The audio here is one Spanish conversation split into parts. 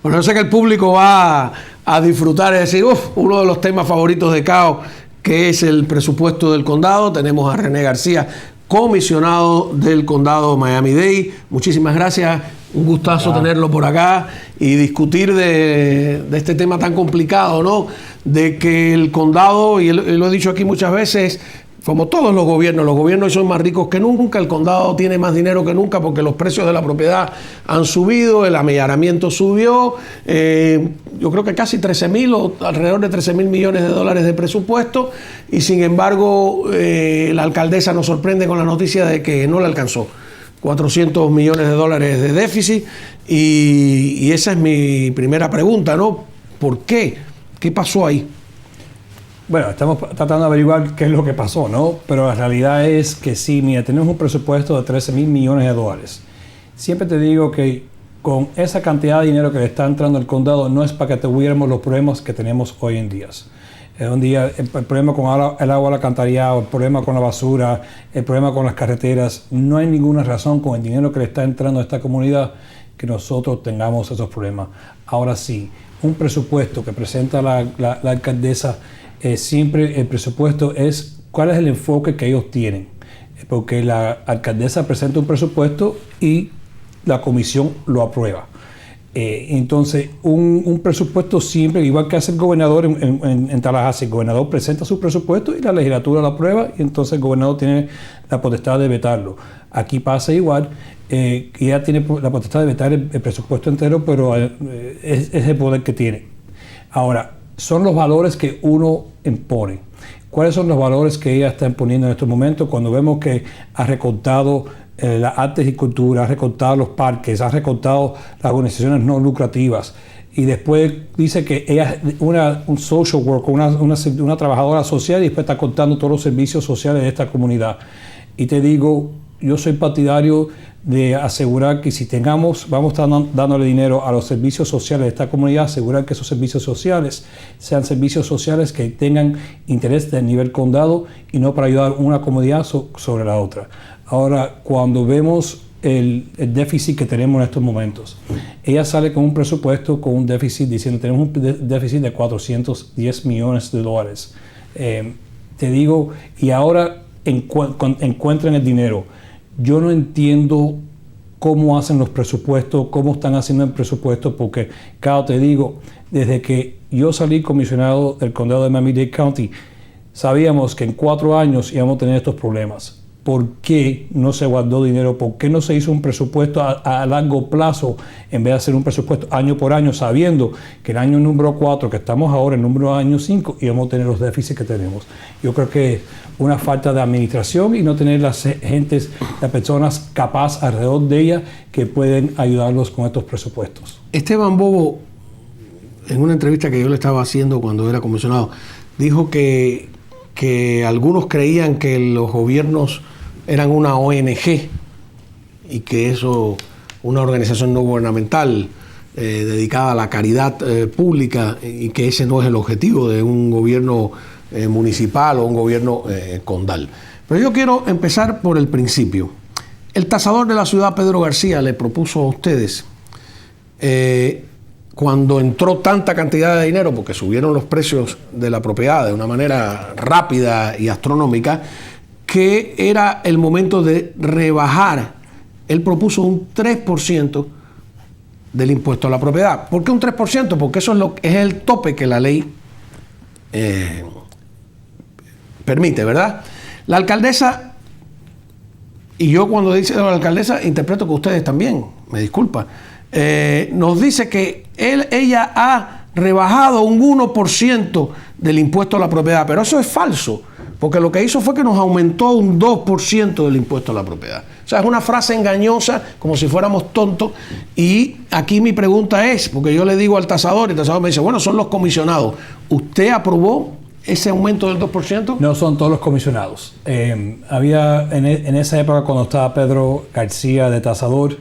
Bueno, yo sé que el público va a disfrutar, es decir, uno de los temas favoritos de Cao, que es el presupuesto del condado. Tenemos a René García, comisionado del condado Miami-Dade. Muchísimas gracias, un gustazo tenerlo por acá y discutir de este tema tan complicado, ¿no? De que el condado, y lo he dicho aquí muchas veces, como todos los gobiernos son más ricos que nunca, el condado tiene más dinero que nunca porque los precios de la propiedad han subido, el amillaramiento subió, yo creo que casi 13,000 o alrededor de 13,000 millones de dólares de presupuesto, y sin embargo la alcaldesa nos sorprende con la noticia de que no le alcanzó 400 millones de dólares de déficit, y esa es mi primera pregunta, ¿no? ¿Por qué? ¿Qué pasó ahí? Bueno, estamos tratando de averiguar qué es lo que pasó, ¿no? Pero la realidad es que sí, mira, tenemos un presupuesto de 13,000 millones de dólares. Siempre te digo que con esa cantidad de dinero que le está entrando al condado no es para que tuviéramos los problemas que tenemos hoy en día. El problema con el agua alcantarillado, el problema con la basura, el problema con las carreteras. No hay ninguna razón con el dinero que le está entrando a esta comunidad que nosotros tengamos esos problemas. Ahora sí, un presupuesto que presenta la alcaldesa, siempre el presupuesto es cuál es el enfoque que ellos tienen, porque la alcaldesa presenta un presupuesto y la comisión lo aprueba. Entonces un presupuesto siempre, igual que hace el gobernador en Tallahassee, el gobernador presenta su presupuesto y la legislatura lo aprueba, y entonces el gobernador tiene la potestad de vetarlo. Aquí pasa igual, que ella tiene la potestad de vetar el presupuesto entero, pero es el poder que tiene. Ahora, son los valores que uno impone. ¿Cuáles son los valores que ella está imponiendo en estos momentos? Cuando vemos que ha recortado las artes y cultura, ha recortado los parques, ha recortado las organizaciones no lucrativas, y después dice que ella es un social worker, una trabajadora social, y después está cortando todos los servicios sociales de esta comunidad. Y te digo, yo soy partidario de asegurar que si vamos a estar dándole dinero a los servicios sociales de esta comunidad, asegurar que esos servicios sociales sean servicios sociales que tengan interés del nivel condado y no para ayudar una comunidad sobre la otra. Ahora, cuando vemos el déficit que tenemos en estos momentos, ella sale con un presupuesto, con un déficit, diciendo tenemos un déficit de 410 millones de dólares. Te digo, y ahora encuentran el dinero. Yo no entiendo cómo hacen los presupuestos, cómo están haciendo el presupuesto, porque, claro, te digo, desde que yo salí comisionado del condado de Miami-Dade County, sabíamos que en 4 años íbamos a tener estos problemas. ¿Por qué no se guardó dinero? ¿Por qué no se hizo un presupuesto a largo plazo en vez de hacer un presupuesto año por año, sabiendo que el año número 4, que estamos ahora, el número año 5, íbamos a tener los déficits que tenemos? Yo creo que una falta de administración y no tener las personas capaces alrededor de ella que pueden ayudarlos con estos presupuestos. Esteban Bobo, en una entrevista que yo le estaba haciendo cuando era comisionado, dijo que algunos creían que los gobiernos eran una ONG y que eso, una organización no gubernamental dedicada a la caridad pública, y que ese no es el objetivo de un gobierno municipal o un gobierno condal. Pero yo quiero empezar por el principio. El tasador de la ciudad, Pedro García, le propuso a ustedes, cuando entró tanta cantidad de dinero, porque subieron los precios de la propiedad de una manera rápida y astronómica, que era el momento de rebajar. Él propuso un 3% del impuesto a la propiedad. ¿Por qué un 3%? Porque eso es el tope que la ley permite, ¿verdad? La alcaldesa, y yo cuando dice la alcaldesa interpreto que ustedes también, me disculpa, nos dice que ella ha rebajado un 1% del impuesto a la propiedad, pero eso es falso, porque lo que hizo fue que nos aumentó un 2% del impuesto a la propiedad. O sea, es una frase engañosa, como si fuéramos tontos, y aquí mi pregunta es, porque yo le digo al tasador, y el tasador me dice, bueno, son los comisionados, ¿usted aprobó ese aumento del 2%? No son todos los comisionados. Había en esa época, cuando estaba Pedro García de tasador,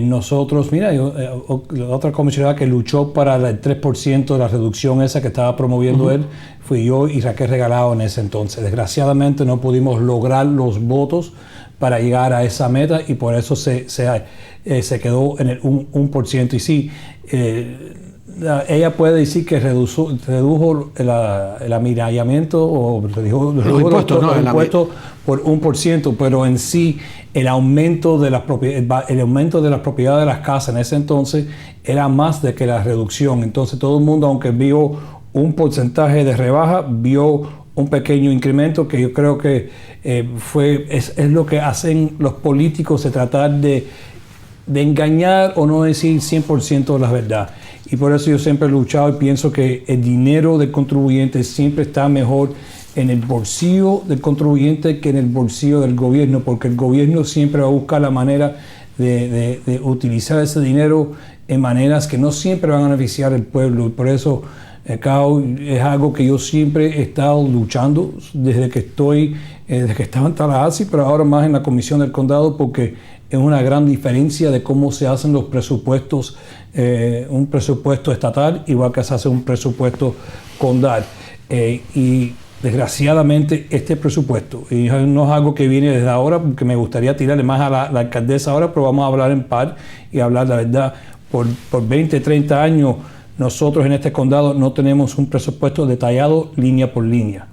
nosotros, mira, la otra comisionada que luchó para el 3% de la reducción esa que estaba promoviendo él, fui yo y Raquel Regalado en ese entonces. Desgraciadamente no pudimos lograr los votos para llegar a esa meta y por eso se quedó en el 1%. Y sí, ella puede decir que redujo el amirallamiento o redujo los impuestos por 1%, pero en sí el aumento de las propiedades de las casas en ese entonces era más de que la reducción. Entonces todo el mundo, aunque vio un porcentaje de rebaja, vio un pequeño incremento que yo creo que es lo que hacen los políticos, de tratar de engañar o no decir 100% la verdad. Y por eso yo siempre he luchado y pienso que el dinero del contribuyente siempre está mejor en el bolsillo del contribuyente que en el bolsillo del gobierno, porque el gobierno siempre va a buscar la manera de utilizar ese dinero en maneras que no siempre van a beneficiar al pueblo. Y por eso, Cao, es algo que yo siempre he estado luchando desde que estaba en Tallahassee, pero ahora más en la Comisión del Condado, porque es una gran diferencia de cómo se hacen los presupuestos, un presupuesto estatal igual que se hace un presupuesto condal. Y desgraciadamente este presupuesto, y no es algo que viene desde ahora, porque me gustaría tirarle más a la alcaldesa ahora, pero vamos a hablar en par y hablar la verdad. Por 20, 30 años nosotros en este condado no tenemos un presupuesto detallado línea por línea.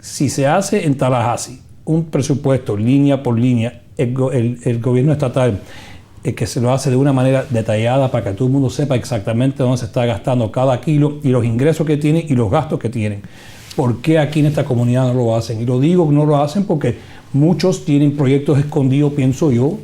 Si se hace en Tallahassee un presupuesto línea por línea, el gobierno estatal que se lo hace de una manera detallada para que todo el mundo sepa exactamente dónde se está gastando cada kilo y los ingresos que tiene y los gastos que tienen. ¿Por qué aquí en esta comunidad no lo hacen? Y lo digo que no lo hacen porque muchos tienen proyectos escondidos, pienso yo,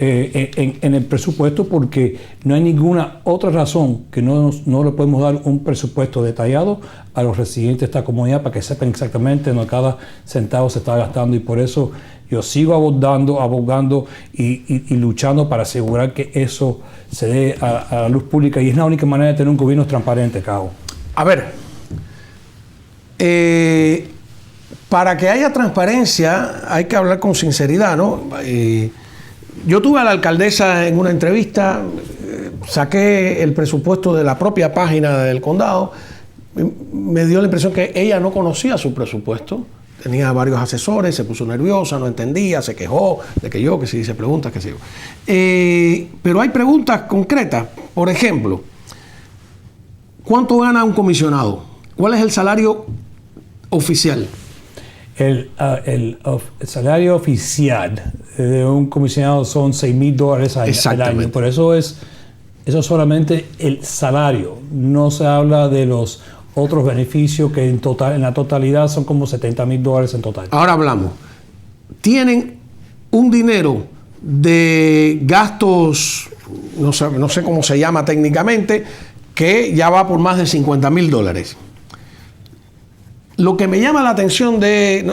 en el presupuesto, porque no hay ninguna otra razón que no le podemos dar un presupuesto detallado a los residentes de esta comunidad para que sepan exactamente dónde cada centavo se está gastando. Y por eso yo sigo abogando y luchando para asegurar que eso se dé a la luz pública, y es la única manera de tener un gobierno transparente, Cabo. A ver, para que haya transparencia hay que hablar con sinceridad, ¿no? Yo tuve a la alcaldesa en una entrevista, saqué el presupuesto de la propia página del condado, me dio la impresión que ella no conocía su presupuesto, tenía varios asesores, se puso nerviosa, no entendía, se quejó de que si hice preguntas, que sé yo. Pero hay preguntas concretas, por ejemplo, ¿cuánto gana un comisionado? ¿Cuál es el salario oficial? El salario oficial de un comisionado son $6,000 al año. Por eso eso es solamente el salario. No se habla de los otros beneficios que en la totalidad son como $70,000 en total. Ahora hablamos. Tienen un dinero de gastos, no sé cómo se llama técnicamente, que ya va por más de $50,000. Lo que me llama la atención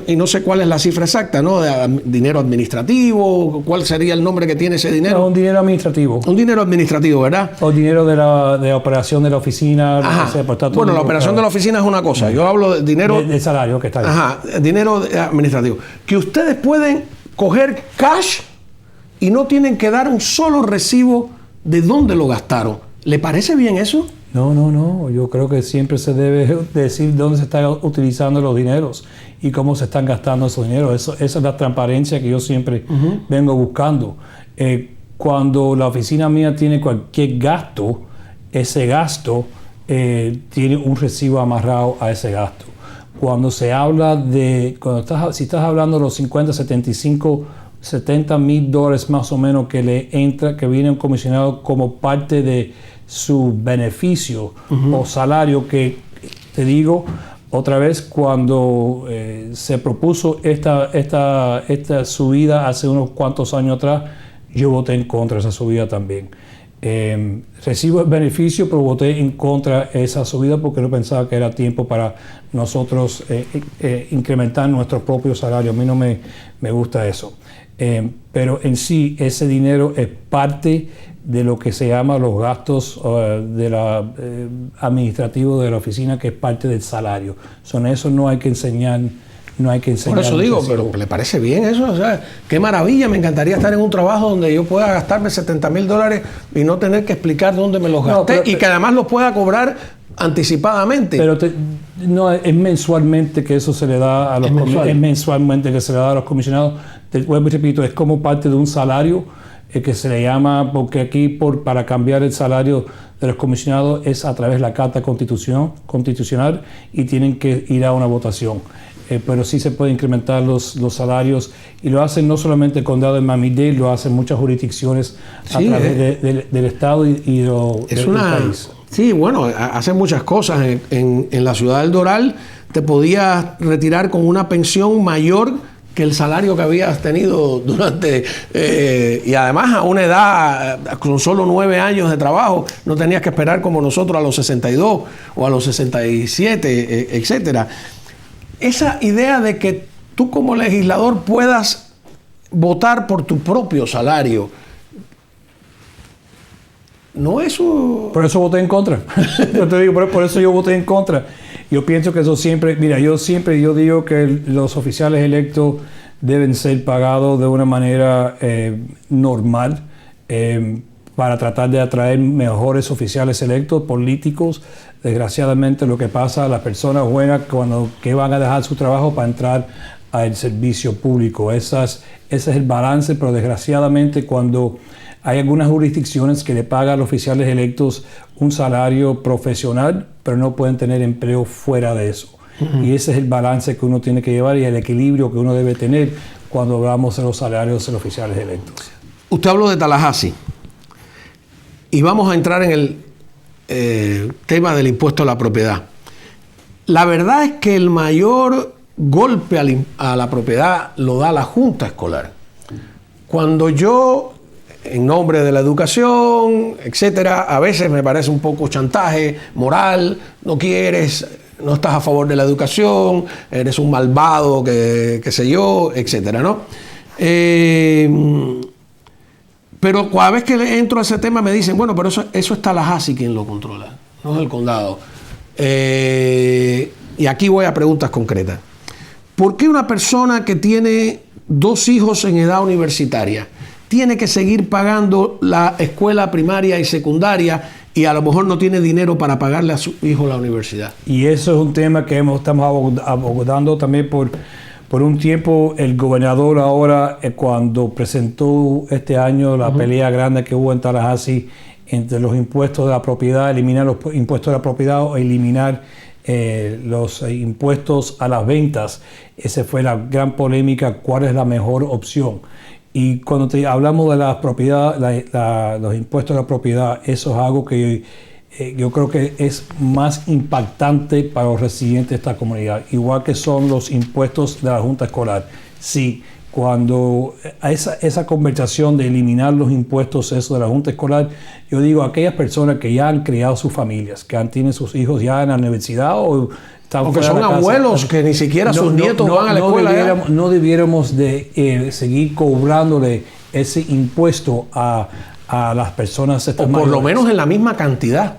y no sé cuál es la cifra exacta, ¿no? De dinero administrativo, ¿cuál sería el nombre que tiene ese dinero? No, un dinero administrativo. Un dinero administrativo, ¿verdad? O dinero de operación de la oficina. Ajá. No sé, bueno, la operación de la oficina es una cosa. Yo hablo de dinero... De salario, que está ahí. Ajá, dinero administrativo. Que ustedes pueden coger cash y no tienen que dar un solo recibo de dónde lo gastaron. ¿Le parece bien eso? No. Yo creo que siempre se debe decir dónde se están utilizando los dineros y cómo se están gastando esos dineros. Esa es la transparencia que yo siempre vengo buscando. Cuando la oficina mía tiene cualquier gasto, ese gasto tiene un recibo amarrado a ese gasto. Cuando se habla si estás hablando de los 50, 75, $70,000 más o menos que le entra, que viene un comisionado como parte de su beneficio o salario, que te digo otra vez, cuando se propuso esta subida hace unos cuantos años atrás, yo voté en contra de esa subida también. Recibo el beneficio, pero voté en contra de esa subida porque no pensaba que era tiempo para nosotros incrementar nuestro propio salario. A mí no me gusta eso. Pero en sí ese dinero es parte de lo que se llama los gastos administrativos de la oficina, que es parte del salario. Eso no hay que enseñar. Por eso digo, pero ¿le parece bien eso? O sea, qué maravilla, me encantaría estar en un trabajo donde yo pueda gastarme $70,000 y no tener que explicar dónde me los gasté, y que además los pueda cobrar anticipadamente. Pero no es mensualmente que eso se le da a los comisionados. Es mensualmente que se le da a los comisionados. Te repito, es como parte de un salario que se le llama, porque aquí para cambiar el salario de los comisionados es a través de la Carta Constitucional y tienen que ir a una votación. Pero sí se puede incrementar los salarios y lo hacen no solamente el condado de Miami-Dade, lo hacen muchas jurisdicciones a través del Estado y del país. Sí, bueno, hacen muchas cosas. En la ciudad del Doral te podías retirar con una pensión mayor que el salario que habías tenido durante... y además a una edad, con solo 9 años de trabajo, no tenías que esperar como nosotros a los 62 o a los 67, etcétera. Esa idea de que tú como legislador puedas votar por tu propio salario, no es un... Por eso voté en contra. Yo te digo, por eso yo voté en contra. Yo pienso que eso siempre... Mira, yo digo que los oficiales electos deben ser pagados de una manera normal para tratar de atraer mejores oficiales electos, políticos. Desgraciadamente lo que pasa a las personas buenas que van a dejar su trabajo para entrar al servicio público. Ese es el balance, pero desgraciadamente cuando hay algunas jurisdicciones que le pagan a los oficiales electos un salario profesional, pero no pueden tener empleo fuera de eso. Uh-huh. Y ese es el balance que uno tiene que llevar y el equilibrio que uno debe tener cuando hablamos de los salarios de los oficiales electos. Usted habló de Tallahassee y vamos a entrar en el tema del impuesto a la propiedad. La verdad es que el mayor golpe a la propiedad lo da la Junta Escolar. Cuando yo, en nombre de la educación, etcétera, a veces me parece un poco chantaje moral, no estás a favor de la educación, eres un malvado, qué sé yo, etcétera, ¿no? Pero cada vez que entro a ese tema me dicen, bueno, pero eso es Tallahassee quien lo controla, no es el condado. Y aquí voy a preguntas concretas. ¿Por qué una persona que tiene 2 hijos en edad universitaria tiene que seguir pagando la escuela primaria y secundaria y a lo mejor no tiene dinero para pagarle a su hijo la universidad? Y eso es un tema que estamos abordando también por un tiempo. El gobernador ahora, cuando presentó este año la pelea grande que hubo en Tallahassee entre los impuestos de la propiedad, eliminar los impuestos de la propiedad o eliminar los impuestos a las ventas, esa fue la gran polémica, cuál es la mejor opción. Y cuando hablamos de la propiedad, los impuestos de la propiedad, eso es algo que yo creo que es más impactante para los residentes de esta comunidad, igual que son los impuestos de la Junta Escolar. Sí, cuando esa conversación de eliminar los impuestos de la Junta Escolar, yo digo a aquellas personas que ya han criado sus familias, que tienen sus hijos ya en la universidad o que son abuelos que ni siquiera sus nietos van a la escuela. No debiéramos de seguir cobrándole ese impuesto a las personas estas mayores. O por lo menos en la misma cantidad.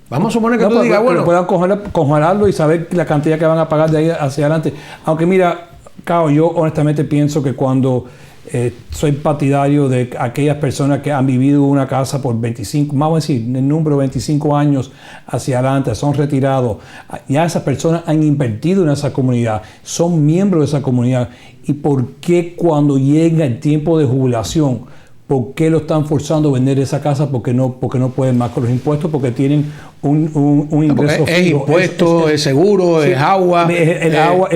Vamos a suponer que tú digas, bueno, puedan congelarlo y saber la cantidad que van a pagar de ahí hacia adelante. Aunque mira, Cao, yo honestamente pienso que cuando soy partidario de aquellas personas que han vivido en una casa por 25, vamos a decir, el número 25 años hacia adelante, son retirados, ya esas personas han invertido en esa comunidad, son miembros de esa comunidad. ¿Y por qué cuando llega el tiempo de jubilación, por qué lo están forzando a vender esa casa? Porque no pueden más con los impuestos, porque tienen un ingreso fijo. Es impuesto, es seguro, sí, es agua. Agua,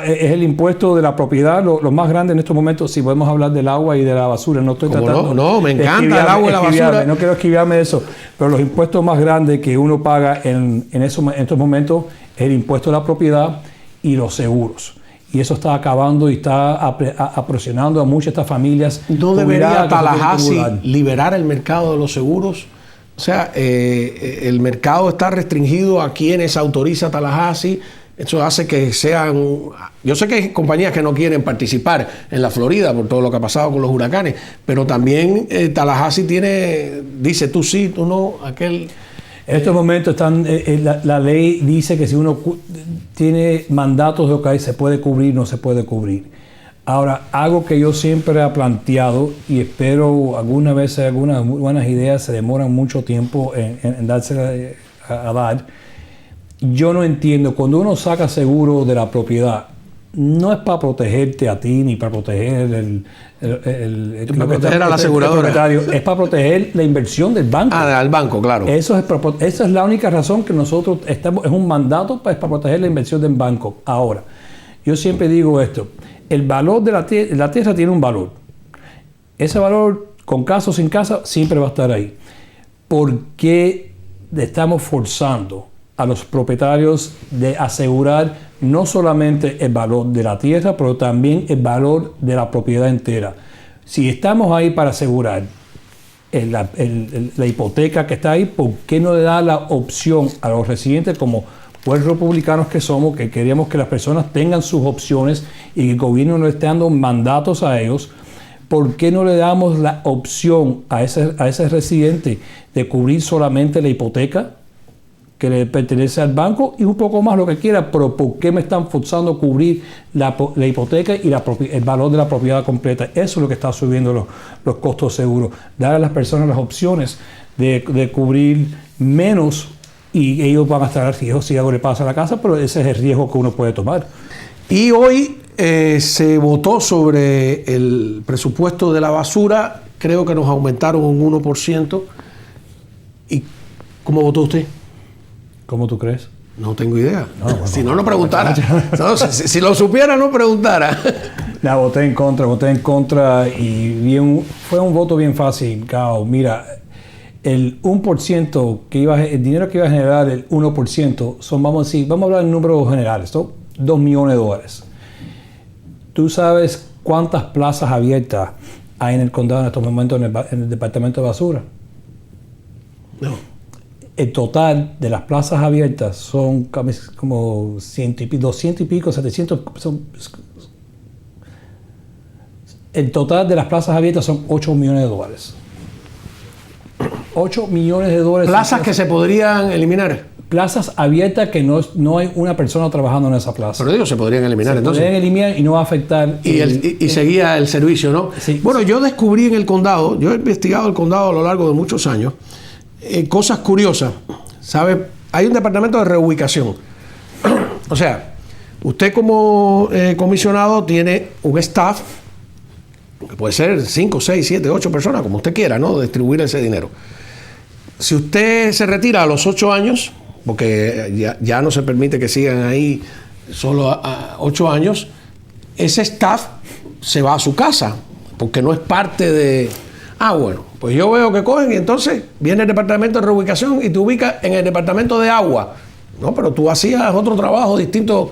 es el impuesto de la propiedad, lo más grande en estos momentos. Si podemos hablar del agua y de la basura, no estoy tratando. No, me encanta el agua y la basura. No quiero esquivarme de eso, pero los impuestos más grandes que uno paga en estos momentos es el impuesto de la propiedad y los seguros. Y eso está acabando y está apresionando a muchas de estas familias. ¿No debería Tallahassee liberar el mercado de los seguros? O sea, el mercado está restringido a quienes autoriza Tallahassee. Eso hace que sean... Yo sé que hay compañías que no quieren participar en la Florida por todo lo que ha pasado con los huracanes, pero también Tallahassee dice tú sí, tú no, aquel... En estos momentos la ley dice que si uno tiene mandatos de OK, se puede cubrir, no se puede cubrir. Ahora, algo que yo siempre he planteado y espero algunas veces algunas buenas ideas se demoran mucho tiempo en darse a dar. Yo no entiendo, cuando uno saca seguro de la propiedad, no es para protegerte a ti ni para proteger para proteger a la aseguradora. Es para proteger la inversión del banco. Al banco, claro. Esa es la única razón que nosotros estamos, es un mandato para proteger la inversión del banco. Ahora, yo siempre digo esto, el valor de la tierra tiene un valor. Ese valor, con casa o sin casa, siempre va a estar ahí. ¿Por qué estamos forzando a los propietarios de asegurar no solamente el valor de la tierra, pero también el valor de la propiedad entera? Si estamos ahí para asegurar la hipoteca que está ahí, ¿por qué no le da la opción a los residentes, como pues republicanos que somos, que queremos que las personas tengan sus opciones y que el gobierno no esté dando mandatos a ellos? ¿Por qué no le damos la opción a ese residente de cubrir solamente la hipoteca que le pertenece al banco y un poco más lo que quiera? Pero ¿por qué me están forzando a cubrir la hipoteca y el valor de la propiedad completa? Eso es lo que está subiendo los costos seguros. Dar a las personas las opciones de cubrir menos, y ellos van a estar al riesgo si algo le pasa a la casa, pero ese es el riesgo que uno puede tomar. Y hoy se votó sobre el presupuesto de la basura. Creo que nos aumentaron un 1%. ¿Y cómo votó usted? ¿Cómo tú crees? No tengo idea. Bueno, si no preguntara. No, si lo supiera, no preguntara. Voté en contra y fue un voto bien fácil, Cao. Mira, el 1% el dinero que iba a generar el 1% son, vamos a hablar en números generales, ¿no? $2 millones. ¿Tú sabes cuántas plazas abiertas hay en el condado en estos momentos en el departamento de basura? No. El total de las plazas abiertas son como 200 y pico, 700. El total de las plazas abiertas son $8 millones. $8 millones. Plazas que se podrían eliminar. Plazas abiertas que no hay una persona trabajando en esa plaza. Pero digo, se podrían eliminar entonces. Se podrían eliminar y no va a afectar. Y seguía el servicio, ¿no? Sí, bueno, yo descubrí en el condado, yo he investigado el condado a lo largo de muchos años, cosas curiosas, ¿sabes? Hay un departamento de reubicación. O sea, usted como comisionado tiene un staff, que puede ser 5, 6, 7, 8 personas, como usted quiera, ¿no? Distribuir ese dinero. Si usted se retira a los 8 años, porque ya no se permite que sigan ahí solo a 8 años, ese staff se va a su casa, porque no es parte de... bueno, pues yo veo que cogen y entonces viene el departamento de reubicación y te ubica en el departamento de agua. No, pero tú hacías otro trabajo distinto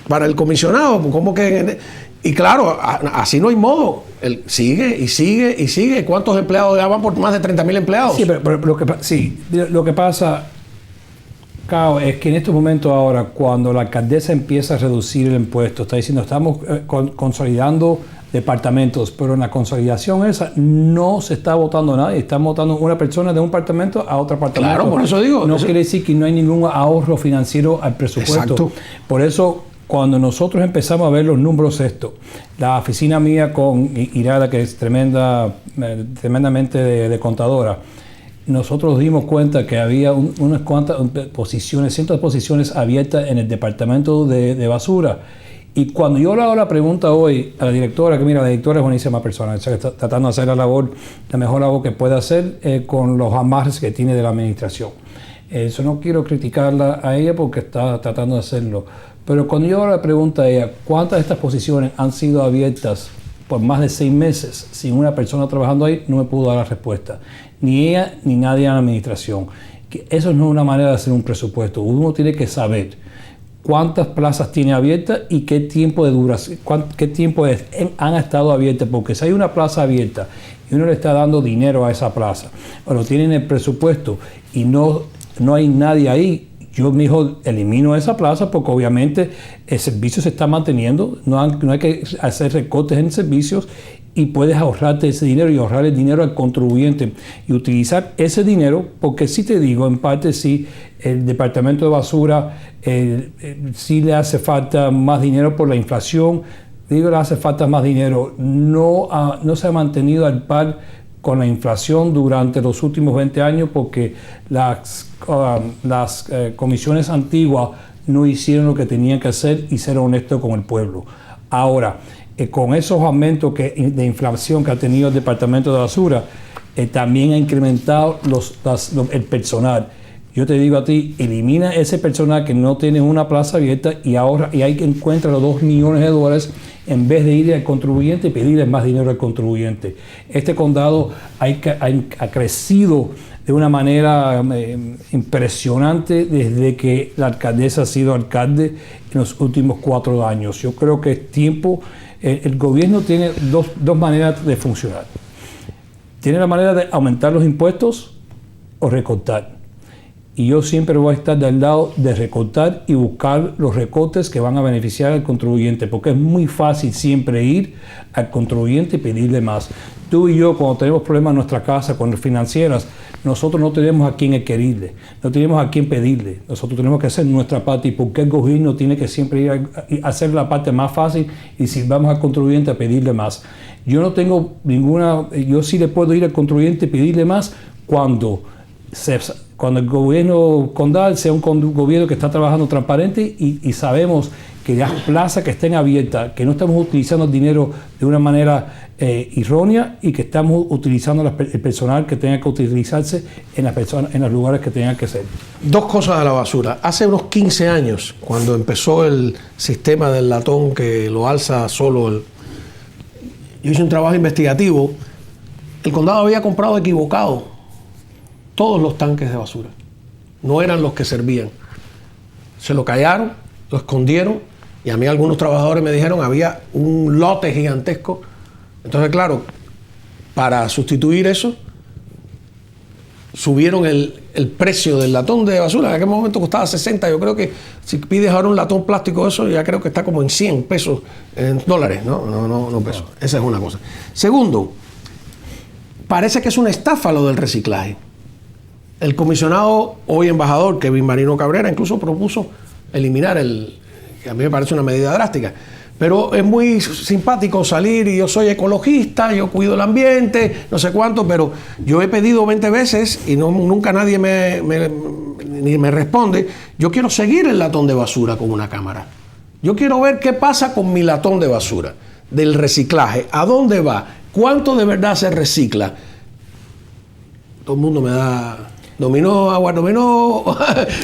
para el comisionado, ¿cómo que...? Y claro, así no hay modo. Él sigue y sigue y sigue. ¿Cuántos empleados ya van por más de 30,000 empleados? Sí, pero lo que pasa, Cao, es que en estos momentos ahora, cuando la alcaldesa empieza a reducir el impuesto, está diciendo, estamos consolidando departamentos, pero en la consolidación esa no se está votando nadie, están votando una persona de un apartamento a otro apartamento. Claro, por eso digo. No quiere decir que no hay ningún ahorro financiero al presupuesto. Exacto. Por eso, cuando nosotros empezamos a ver los números la oficina mía con Irada, que es tremendamente de contadora, nosotros dimos cuenta que había unas cuantas posiciones, cientos de posiciones abiertas en el departamento de basura. Y cuando yo le hago la pregunta hoy a la directora, que mira, la directora es buenísima persona, está tratando de hacer la mejor labor que puede hacer con los amarres que tiene de la administración. Eso no quiero criticarla a ella porque está tratando de hacerlo. Pero cuando yo le pregunto a ella cuántas de estas posiciones han sido abiertas por más de 6 meses sin una persona trabajando ahí, no me pudo dar la respuesta. Ni ella ni nadie en la administración. Que eso no es una manera de hacer un presupuesto. Uno tiene que saber cuántas plazas tiene abiertas y qué tiempo de duración, qué tiempo han estado abiertas. Porque si hay una plaza abierta y uno le está dando dinero a esa plaza, o lo tiene en el presupuesto y no hay nadie ahí, yo mejor elimino esa plaza porque obviamente el servicio se está manteniendo, no hay que hacer recortes en servicios y puedes ahorrarte ese dinero y ahorrar el dinero al contribuyente y utilizar ese dinero, porque sí te digo, en parte sí, el departamento de basura sí le hace falta más dinero por la inflación, le hace falta más dinero, no se ha mantenido al par con la inflación durante los últimos 20 años porque las comisiones antiguas no hicieron lo que tenían que hacer y ser honestos con el pueblo. Ahora, con esos aumentos de inflación que ha tenido el Departamento de Basura, también ha incrementado el personal. Yo te digo a ti, elimina ese personal que no tiene una plaza abierta y hay que encontrar los $2 millones en vez de ir al contribuyente y pedirle más dinero al contribuyente. Este condado ha crecido de una manera impresionante desde que la alcaldesa ha sido alcalde en los últimos 4 años. Yo creo que es tiempo. El gobierno tiene dos maneras de funcionar. Tiene la manera de aumentar los impuestos o recortar. Y yo siempre voy a estar del lado de recortar y buscar los recortes que van a beneficiar al contribuyente, porque es muy fácil siempre ir al contribuyente y pedirle más. Tú y yo, cuando tenemos problemas en nuestra casa con las financieras, nosotros no tenemos a quién quererle, no tenemos a quién pedirle. Nosotros tenemos que hacer nuestra parte. ¿Y por qué el gobierno tiene que siempre ir a hacer la parte más fácil y si vamos al contribuyente a pedirle más? Yo no tengo yo sí le puedo ir al contribuyente y pedirle más cuando el gobierno condal sea un gobierno que está trabajando transparente y sabemos que las plazas que estén abiertas, que no estamos utilizando el dinero de una manera errónea y que estamos utilizando el personal que tenga que utilizarse en los lugares que tengan que ser. 2 cosas de la basura. Hace unos 15 años, cuando empezó el sistema del latón que lo alza solo, yo hice un trabajo investigativo. El condado había comprado equivocado todos los tanques de basura. No eran los que servían. Se lo callaron, lo escondieron y a mí algunos trabajadores me dijeron había un lote gigantesco. Entonces, claro, para sustituir eso, subieron el precio del latón de basura. En aquel momento costaba 60. Yo creo que si pides ahora un latón plástico, eso ya creo que está como en 100 pesos, en dólares, no pesos. Esa es una cosa. Segundo, parece que es una estafa lo del reciclaje. El comisionado, hoy embajador, Kevin Marino Cabrera, incluso propuso eliminar que a mí me parece una medida drástica. Pero es muy simpático salir y yo soy ecologista, yo cuido el ambiente, no sé cuánto, pero yo he pedido 20 veces y nunca nadie me responde. Yo quiero seguir el latón de basura con una cámara. Yo quiero ver qué pasa con mi latón de basura, del reciclaje, a dónde va, cuánto de verdad se recicla. Todo el mundo me da... Dominó, agua dominó,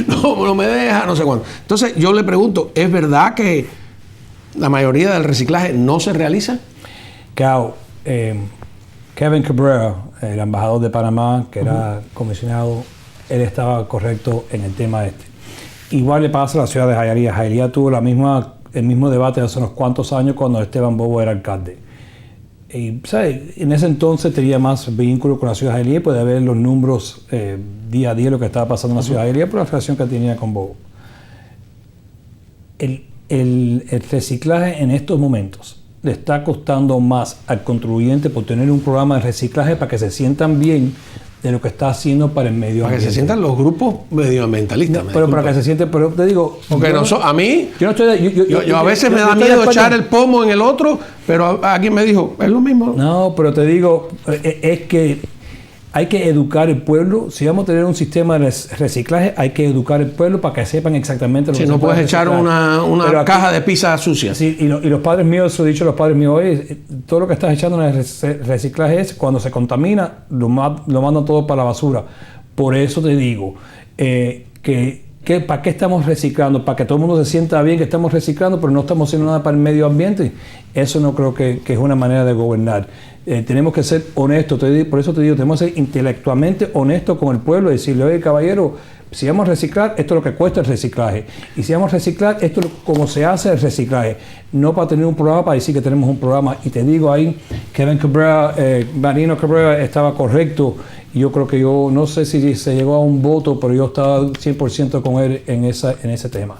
no me deja, no sé cuánto. Entonces yo le pregunto, ¿es verdad que la mayoría del reciclaje no se realiza? Kevin Cabrera, el embajador de Panamá, que era comisionado, él estaba correcto en el tema este. Igual le pasa a la ciudad de Hialeah. Hialeah tuvo el mismo debate hace unos cuantos años cuando Esteban Bobo era alcalde. Y, ¿sabes? En ese entonces tenía más vínculo con la ciudad de Hialeah, puede ver los números día a día lo que estaba pasando en la ciudad de Hialeah por la relación que tenía con Bobo. El reciclaje en estos momentos le está costando más al contribuyente por tener un programa de reciclaje para que se sientan bien de lo que está haciendo para el medio ambiente. Para que se sientan los grupos medioambientalistas. No, pero para que se sienten, pero te digo... Porque a mí, yo no estoy yo a veces me da miedo echar el pomo en el otro, pero alguien me dijo, es lo mismo. No, pero te digo, es que hay que educar el pueblo. Si vamos a tener un sistema de reciclaje, hay que educar el pueblo para que sepan exactamente lo que se puede. Si no puedes echar una caja de pizza sucia. Sí, y los padres míos, eso he dicho a los padres míos, oye, todo lo que estás echando en el reciclaje es, cuando se contamina, lo mandan todo para la basura. Por eso te digo, ¿para qué estamos reciclando? Para que todo el mundo se sienta bien que estamos reciclando, pero no estamos haciendo nada para el medio ambiente. Eso no creo que es una manera de gobernar. Tenemos que ser honestos, por eso te digo, tenemos que ser intelectualmente honestos con el pueblo y decirle, oye, caballero, si vamos a reciclar, esto es lo que cuesta el reciclaje. Y si vamos a reciclar, esto es como se hace el reciclaje. No para tener un programa, para decir que tenemos un programa. Y te digo ahí, Kevin Cabrera, Marino Cabrera estaba correcto. Yo creo que no sé si se llegó a un voto, pero yo estaba 100% con él en ese tema.